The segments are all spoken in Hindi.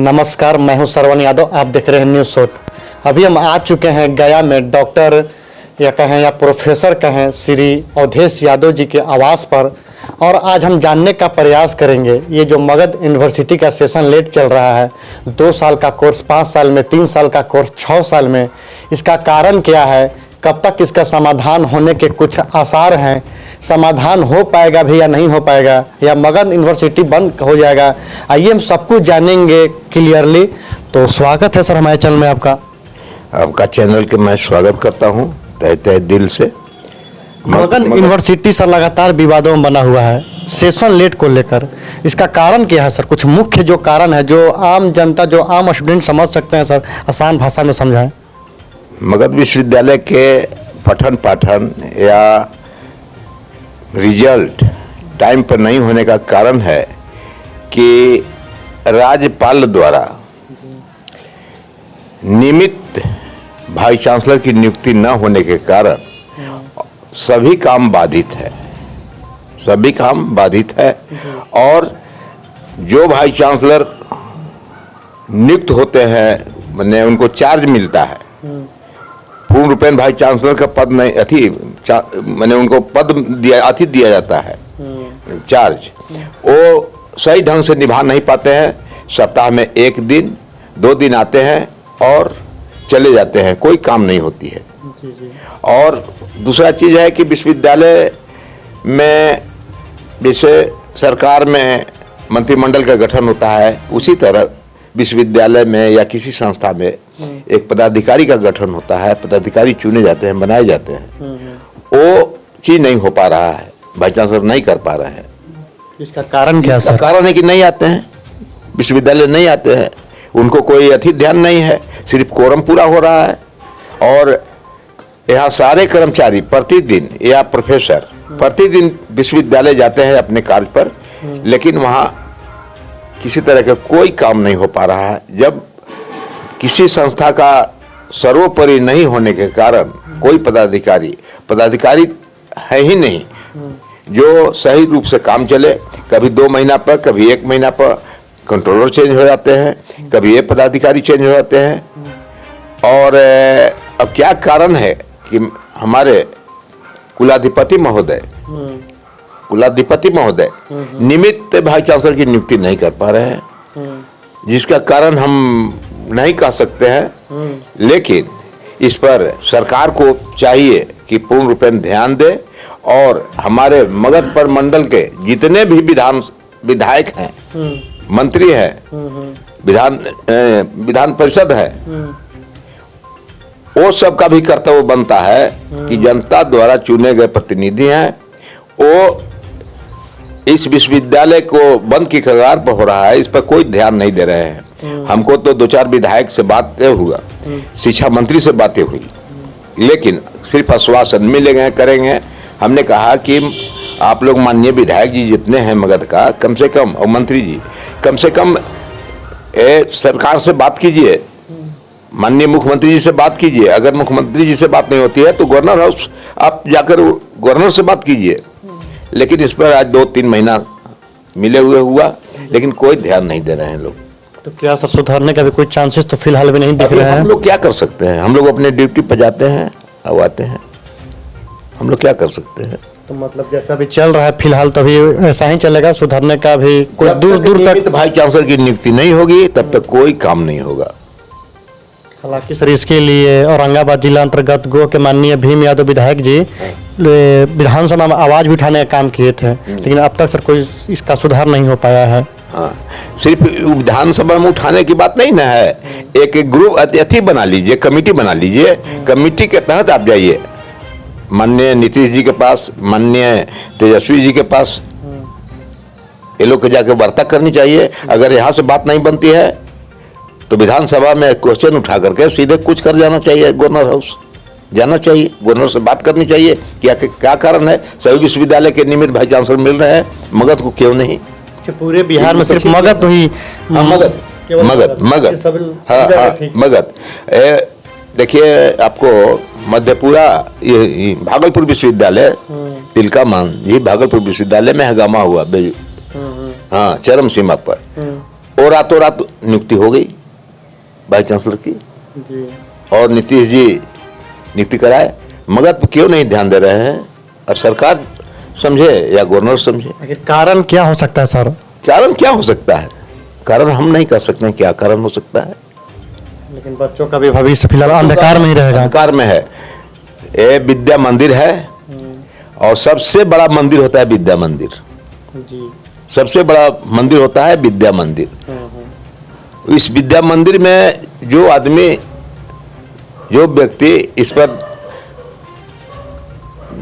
नमस्कार, मैं हूं श्रवण यादव। आप देख रहे हैं न्यूज़ शॉट। अभी हम आ चुके हैं गया में डॉक्टर या कहें या प्रोफेसर कहें श्री अवधेश यादव जी के आवास पर, और आज हम जानने का प्रयास करेंगे ये जो मगध यूनिवर्सिटी का सेशन लेट चल रहा है, 2 साल का कोर्स 5 साल में, 3 साल का कोर्स 6 साल में, इसका कारण क्या है, कब तक इसका समाधान होने के कुछ आसार हैं, समाधान हो पाएगा भी या नहीं हो पाएगा, या मगध यूनिवर्सिटी बंद हो जाएगा, आइए हम सब कुछ जानेंगे क्लियरली। तो स्वागत है सर हमारे चैनल में आपका चैनल के मैं स्वागत करता हूं तहे दिल से। मगध यूनिवर्सिटी सर लगातार विवादों में बना हुआ है सेशन लेट को लेकर, इसका कारण क्या है सर? कुछ मुख्य जो कारण है जो आम जनता, जो आम स्टूडेंट समझ सकते हैं सर, आसान भाषा में समझाएं। मगध विश्वविद्यालय के पठन पाठन या रिजल्ट टाइम पर नहीं होने का कारण है कि राज्यपाल द्वारा नियमित वाइस चांसलर की नियुक्ति न होने के कारण सभी काम बाधित है और जो वाइस चांसलर नियुक्त होते हैं मैंने उनको चार्ज मिलता है, पूर्ण रूपेण वाइस चांसलर का पद नहीं मैंने उनको पद दिया जाता है चार्ज, वो सही ढंग से निभा नहीं पाते हैं। सप्ताह में 1 दिन 2 दिन आते हैं और चले जाते हैं, कोई काम नहीं होती है। और दूसरा चीज़ है कि विश्वविद्यालय में जैसे सरकार में मंत्रिमंडल का गठन होता है, उसी तरह विश्वविद्यालय में या किसी संस्था में एक पदाधिकारी का गठन होता है, पदाधिकारी चुने जाते हैं, बनाए जाते हैं। वो चीज़ नहीं हो पा रहा है, वाइस चांसलर नहीं कर पा रहे हैं। इसका कारण क्या सर? कारण है कि नहीं आते हैं, विश्वविद्यालय नहीं आते हैं, उनको कोई ध्यान नहीं है, सिर्फ कोरम पूरा हो रहा है। और यहाँ सारे कर्मचारी प्रतिदिन या प्रोफेसर प्रतिदिन विश्वविद्यालय जाते हैं अपने कार्य पर, लेकिन वहाँ किसी तरह का कोई काम नहीं हो पा रहा है। जब किसी संस्था का सर्वोपरि नहीं होने के कारण कोई पदाधिकारी है ही नहीं जो सही रूप से काम चले। कभी 2 महीना पर, कभी 1 महीना पर कंट्रोलर चेंज हो जाते हैं, कभी ये पदाधिकारी चेंज हो जाते हैं। और अब क्या कारण है कि हमारे कुलाधिपति महोदय नियमित वाइस चांसलर की नियुक्ति नहीं कर पा रहे हैं, जिसका कारण हम नहीं कह सकते हैं। लेकिन इस पर सरकार को चाहिए कि पूर्ण रूपेण ध्यान दे और हमारे मगध प्रमंडल के जितने भी विधायक हैं, मंत्री हैं, विधान परिषद है, वो सब का भी कर्तव्य बनता है कि जनता द्वारा चुने गए प्रतिनिधि हैं, वो इस विश्वविद्यालय को बंद की कगार पर हो रहा है, इस पर कोई ध्यान नहीं दे रहे हैं। हमको तो 2-4 विधायक से बातें हुआ, शिक्षा मंत्री से बातें हुई, लेकिन सिर्फ आश्वासन मिले गए करेंगे। हमने कहा कि आप लोग माननीय विधायक जी जितने हैं मगध का, कम से कम, और मंत्री जी कम से कम सरकार से बात कीजिए, माननीय मुख्यमंत्री जी से बात कीजिए। अगर मुख्यमंत्री जी से बात नहीं होती है तो गवर्नर हाउस आप जाकर गवर्नर से बात कीजिए। लेकिन इस पर आज 2-3 महीना मिले हुए हुआ, लेकिन कोई ध्यान नहीं दे रहे हैं लोग। तो क्या सर सुधारने का भी कोई चांसेस तो फिलहाल भी नहीं दिख रहे हैं? हम लोग क्या कर सकते हैं? हम लोग अपने ड्यूटी पर जाते हैं और आते हैं, हम लोग क्या कर सकते हैं? तो मतलब जैसा भी चल रहा है फिलहाल तो अभी ऐसा ही चलेगा, सुधारने का भी कोई दूर तक वाइस चांसलर की नियुक्ति नहीं होगी तब तक कोई काम नहीं होगा। हालांकि सर इसके लिए औरंगाबाद जिला अंतर्गत गो के माननीय भीम यादव विधायक जी विधानसभा में आवाज भी उठाने का काम किए थे, लेकिन अब तक सर कोई इसका सुधार नहीं हो पाया है। हाँ, सिर्फ विधानसभा में उठाने की बात नहीं ना है, एक ग्रुप अतिथि बना लीजिए, कमेटी बना लीजिए, कमेटी के तहत आप जाइए माननीय नीतीश जी के पास, माननीय तेजस्वी जी के पास, ये लोग के जाकर वार्ता करनी चाहिए। अगर यहाँ से बात नहीं बनती है तो विधानसभा में क्वेश्चन उठा करके सीधे कुछ कर जाना चाहिए, गवर्नर हाउस जाना चाहिए, गवर्नर से बात करनी चाहिए क्या कारण है सभी विश्वविद्यालय के नियमित वाइस चांसलर मिल रहे हैं, मगध को क्यों नहीं? पूरे बिहार में सिर्फ मगध तो ही मगध देखिए, आपको मधेपुरा ये भागलपुर विश्वविद्यालय तिलका मान ये भागलपुर विश्वविद्यालय में हंगामा हुआ हाँ चरम सीमा पर। और रातों रात नियुक्ति हो गई वाइस चांसलर की, जी। और नीतीश जी नियुक्ति कराए, मगर तो क्यों नहीं ध्यान दे रहे हैं? और सरकार समझे या गवर्नर समझे? आखिर कारण क्या हो सकता है सर? कारण क्या हो सकता है? कारण हम नहीं कह सकते हैं क्या कारण हो सकता है। लेकिन बच्चों का भी भविष्य फिलहाल अंधकार में ही रहेगा। अंधकार में है। ये विद्या मंदिर है, और सबसे बड़ा मंदिर होता है विद्या मंदिर। जी। सबसे बड़ा मंदिर होता है विद्या मंदिर। इस विद्या मंदिर में जो आदमी, जो व्यक्ति इस पर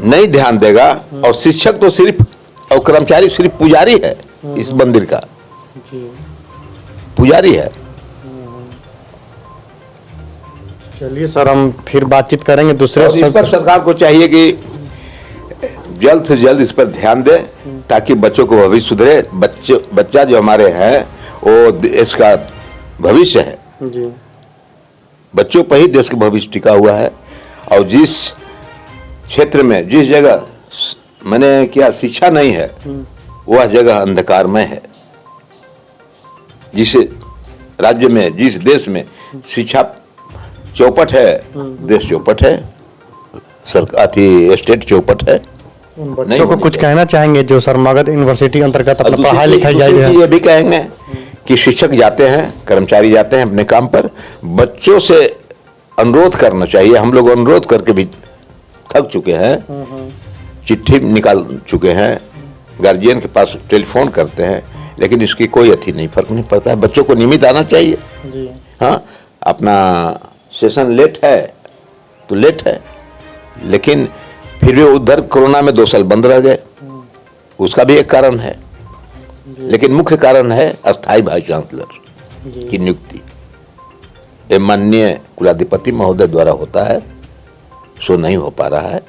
नहीं ध्यान देगा, और शिक्षक तो सिर्फ, और कर्मचारी सिर्फ पुजारी है इस मंदिर का, जी। पुजारी है। चलिए सर, हम फिर बातचीत करेंगे दूसरे और इस पर सरकार को चाहिए कि जल्द से जल्द इस पर ध्यान दे, ताकि बच्चों को भविष्य सुधरे। बच्चा जो हमारे हैं वो देश का भविष्य है। जी। बच्चों पर ही देश का भविष्य टिका हुआ है। और जिस क्षेत्र में, जिस जगह मैंने क्या शिक्षा नहीं है, वह जगह अंधकारमय है। जिस राज्य में, जिस देश में शिक्षा चौपट है, देश चौपट है, सरकार स्टेट चौपट है। उन बच्चों को कुछ कहना चाहेंगे जो सर मगध यूनिवर्सिटी अंतर्गत अपना पढ़ाई लिखाई जारी दूसरी है? चीज ये भी कहेंगे कि शिक्षक जाते हैं, कर्मचारी जाते हैं अपने काम पर, बच्चों से अनुरोध करना चाहिए। हम लोग अनुरोध करके भी थक चुके हैं, चिट्ठी निकाल चुके हैं, गार्जियन के पास टेलीफोन करते हैं, लेकिन इसकी कोई अथी नहीं, फर्क नहीं पड़ता है। बच्चों को नियमित आना चाहिए। जी। हाँ, अपना सेशन लेट है तो लेट है, लेकिन फिर भी उधर कोरोना में 2 साल बंद रह गए, उसका भी एक कारण है। लेकिन मुख्य कारण है अस्थायी वाइस चांसलर की नियुक्ति। ये माननीय कुलाधिपति महोदय द्वारा होता है, सो नहीं हो पा रहा है।